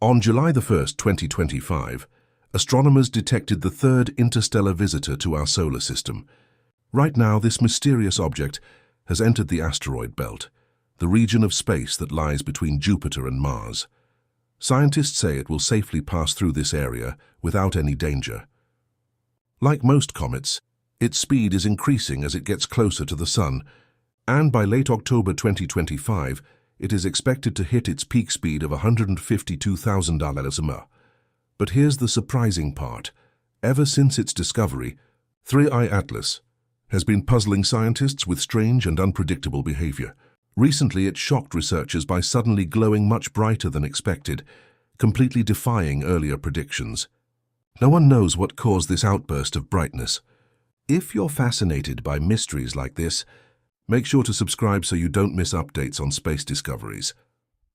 On July 1st, 2025, astronomers detected the third interstellar visitor to our solar system. Right now, this mysterious object has entered the asteroid belt, the region of space that lies between Jupiter and Mars. Scientists say it will safely pass through this area without any danger. Like most comets, its speed is increasing as it gets closer to the Sun, and by late October 2025, it is expected to hit its peak speed of 152,000 km/h. But here's the surprising part. Ever since its discovery, 3I Atlas has been puzzling scientists with strange and unpredictable behavior. Recently, it shocked researchers by suddenly glowing much brighter than expected, completely defying earlier predictions. No one knows what caused this outburst of brightness. If you're fascinated by mysteries like this, make sure to subscribe so you don't miss updates on space discoveries.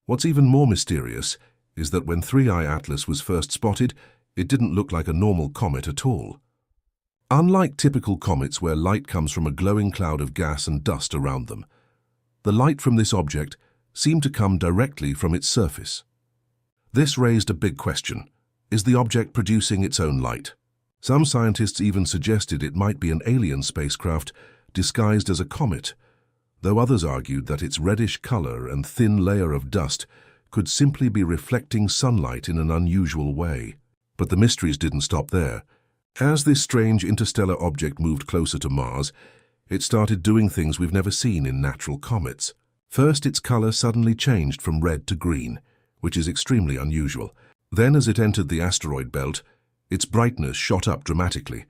What's even more mysterious is that when 3I Atlas was first spotted, it didn't look like a normal comet at all. Unlike typical comets where light comes from a glowing cloud of gas and dust around them, the light from this object seemed to come directly from its surface. This raised a big question. Is the object producing its own light? Some scientists even suggested it might be an alien spacecraft disguised as a comet, though others argued that its reddish color and thin layer of dust could simply be reflecting sunlight in an unusual way. But the mysteries didn't stop there. As this strange interstellar object moved closer to Mars, it started doing things we've never seen in natural comets. First, its color suddenly changed from red to green, which is extremely unusual. Then, as it entered the asteroid belt, its brightness shot up dramatically.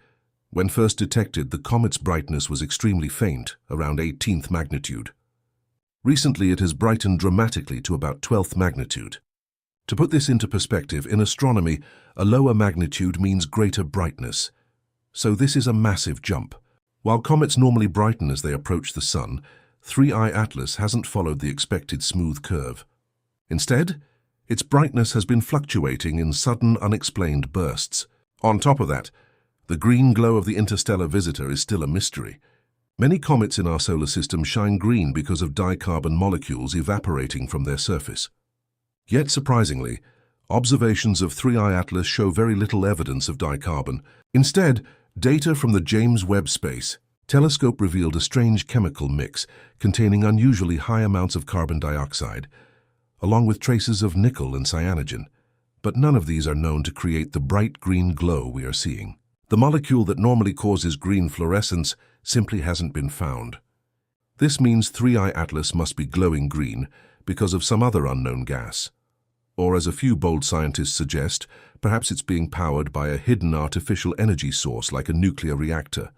When first detected, the comet's brightness was extremely faint, around 18th magnitude. Recently, it has brightened dramatically to about 12th magnitude. To put this into perspective, in astronomy, a lower magnitude means greater brightness. So this is a massive jump. While comets normally brighten as they approach the Sun, 3I Atlas hasn't followed the expected smooth curve. Instead, its brightness has been fluctuating in sudden, unexplained bursts. On top of that, the green glow of the interstellar visitor is still a mystery. Many comets in our solar system shine green because of dicarbon molecules evaporating from their surface. Yet, surprisingly, observations of 3I Atlas show very little evidence of dicarbon. Instead, data from the James Webb Space Telescope revealed a strange chemical mix containing unusually high amounts of carbon dioxide, along with traces of nickel and cyanogen. But none of these are known to create the bright green glow we are seeing. The molecule that normally causes green fluorescence simply hasn't been found. This means 3I Atlas must be glowing green because of some other unknown gas. Or, as a few bold scientists suggest, perhaps it's being powered by a hidden artificial energy source like a nuclear reactor.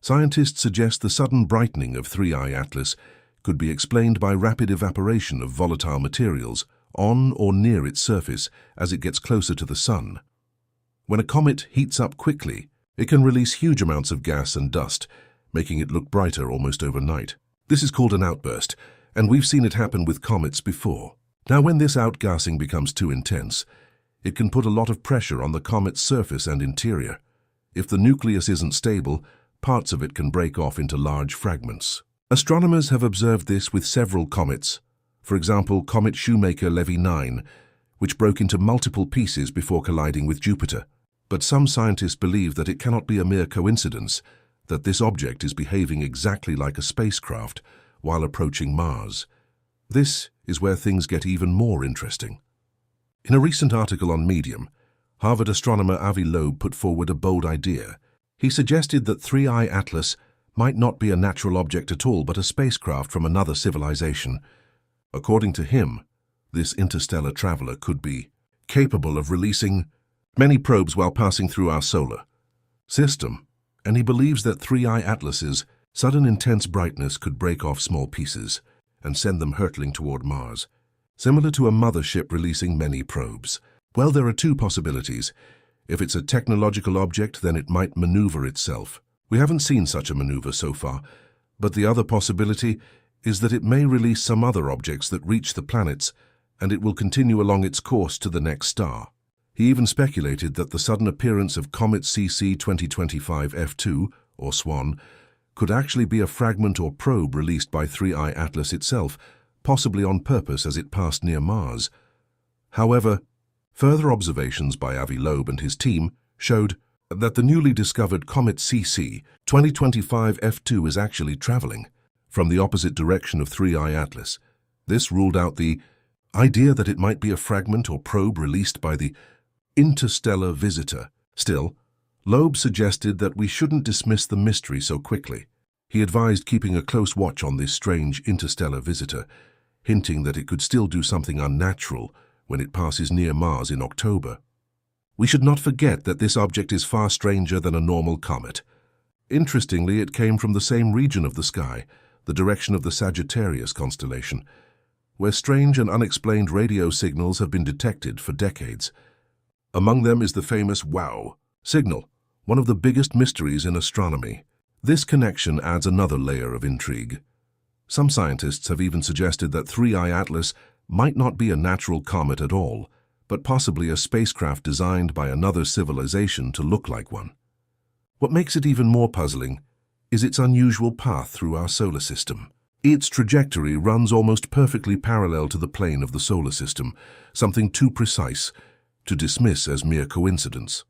Scientists suggest the sudden brightening of 3I Atlas could be explained by rapid evaporation of volatile materials on or near its surface as it gets closer to the Sun. When a comet heats up quickly, it can release huge amounts of gas and dust, making it look brighter almost overnight. This is called an outburst, and we've seen it happen with comets before. Now, when this outgassing becomes too intense, it can put a lot of pressure on the comet's surface and interior. If the nucleus isn't stable, parts of it can break off into large fragments. Astronomers have observed this with several comets. For example, Comet Shoemaker-Levy 9, which broke into multiple pieces before colliding with Jupiter. But some scientists believe that it cannot be a mere coincidence that this object is behaving exactly like a spacecraft while approaching Mars. This is where things get even more interesting. In a recent article on Medium, Harvard astronomer Avi Loeb put forward a bold idea. He suggested that 3I Atlas might not be a natural object at all, but a spacecraft from another civilization. According to him, this interstellar traveler could be capable of releasing many probes while passing through our solar system, and he believes that 3I Atlas's sudden intense brightness could break off small pieces and send them hurtling toward Mars, similar to a mothership releasing many probes. Well, there are two possibilities. If it's a technological object, then it might maneuver itself. We haven't seen such a maneuver so far, but the other possibility is that it may release some other objects that reach the planets, and it will continue along its course to the next star. He even speculated that the sudden appearance of Comet CC 2025 F2, or SWAN, could actually be a fragment or probe released by 3I Atlas itself, possibly on purpose as it passed near Mars. However, Further observations by Avi Loeb and his team showed that the newly discovered comet CC 2025 F2 is actually traveling from the opposite direction of 3I Atlas. This ruled out the idea that it might be a fragment or probe released by the interstellar visitor. Still, Loeb suggested that we shouldn't dismiss the mystery so quickly. He advised keeping a close watch on this strange interstellar visitor, hinting that it could still do something unnatural when it passes near Mars in October. We should not forget that this object is far stranger than a normal comet. Interestingly, it came from the same region of the sky, the direction of the Sagittarius constellation, where strange and unexplained radio signals have been detected for decades. Among them is the famous WOW signal, one of the biggest mysteries in astronomy. This connection adds another layer of intrigue. Some scientists have even suggested that 3I Atlas might not be a natural comet at all, but possibly a spacecraft designed by another civilization to look like one. What makes it even more puzzling is its unusual path through our solar system. Its trajectory runs almost perfectly parallel to the plane of the solar system, something too precise to dismiss as mere coincidence.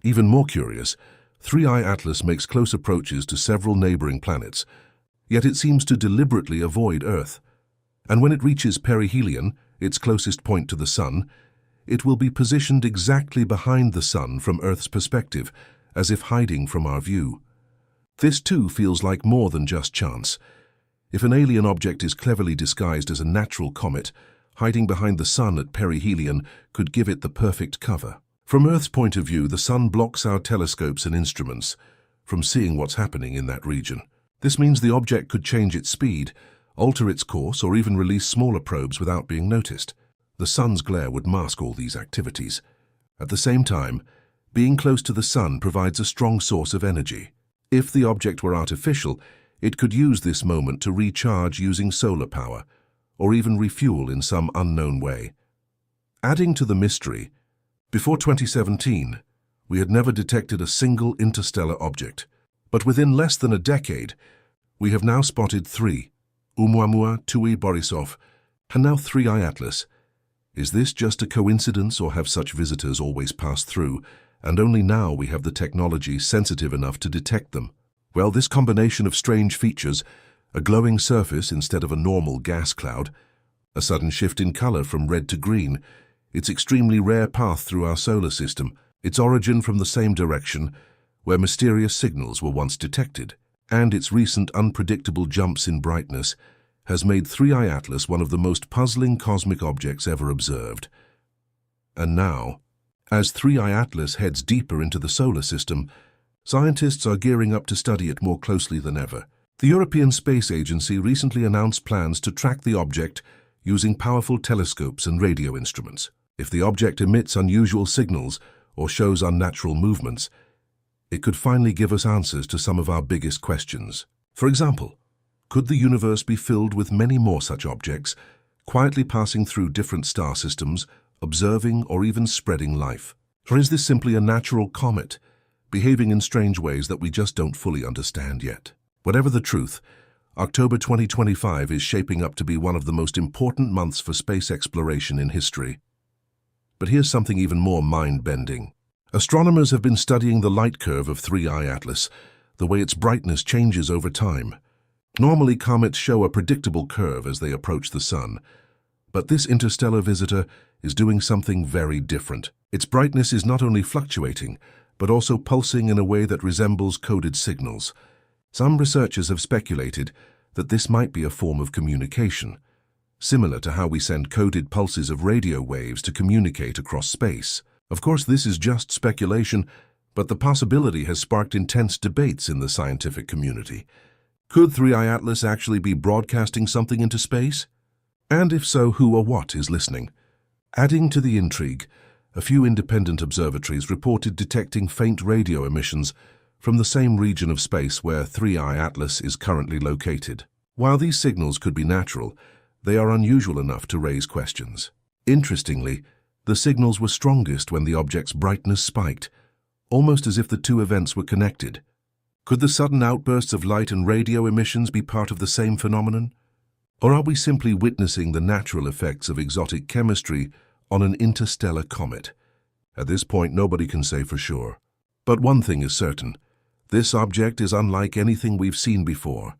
Even more curious, 3I Atlas makes close approaches to several neighboring planets, yet it seems to deliberately avoid Earth. And when it reaches perihelion, its closest point to the Sun, it will be positioned exactly behind the Sun from Earth's perspective, as if hiding from our view. This too feels like more than just chance. If an alien object is cleverly disguised as a natural comet, hiding behind the Sun at perihelion could give it the perfect cover. From Earth's point of view, the Sun blocks our telescopes and instruments from seeing what's happening in that region. This means the object could change its speed, alter its course, or even release smaller probes without being noticed. The Sun's glare would mask all these activities. At the same time, being close to the Sun provides a strong source of energy. If the object were artificial, it could use this moment to recharge using solar power, or even refuel in some unknown way. Adding to the mystery, before 2017, we had never detected a single interstellar object. But within less than a decade, we have now spotted 3, Oumuamua, Tui, Borisov, and now 3I Atlas. Is this just a coincidence, or have such visitors always passed through, and only now we have the technology sensitive enough to detect them? Well, this combination of strange features, a glowing surface instead of a normal gas cloud, a sudden shift in color from red to green, its extremely rare path through our solar system, its origin from the same direction where mysterious signals were once detected, and its recent unpredictable jumps in brightness has made 3I Atlas one of the most puzzling cosmic objects ever observed. And now, as 3I Atlas heads deeper into the solar system, scientists are gearing up to study it more closely than ever. The European Space Agency recently announced plans to track the object using powerful telescopes and radio instruments. If the object emits unusual signals or shows unnatural movements, it could finally give us answers to some of our biggest questions. For example, could the universe be filled with many more such objects, quietly passing through different star systems, observing or even spreading life? Or is this simply a natural comet, behaving in strange ways that we just don't fully understand yet? Whatever the truth, October 2025 is shaping up to be one of the most important months for space exploration in history. But here's something even more mind-bending. Astronomers have been studying the light curve of 3I Atlas, the way its brightness changes over time. Normally, comets show a predictable curve as they approach the Sun, but this interstellar visitor is doing something very different. Its brightness is not only fluctuating, but also pulsing in a way that resembles coded signals. Some researchers have speculated that this might be a form of communication, similar to how we send coded pulses of radio waves to communicate across space. Of course, this is just speculation, but the possibility has sparked intense debates in the scientific community. Could 3I Atlas actually be broadcasting something into space? And if so, who or what is listening? Adding to the intrigue, a few independent observatories reported detecting faint radio emissions from the same region of space where 3I Atlas is currently located. While these signals could be natural, they are unusual enough to raise questions. Interestingly, the signals were strongest when the object's brightness spiked, almost as if the two events were connected. Could the sudden outbursts of light and radio emissions be part of the same phenomenon? Or are we simply witnessing the natural effects of exotic chemistry on an interstellar comet. At this point, nobody can say for sure. But one thing is certain. This object is unlike anything we've seen before.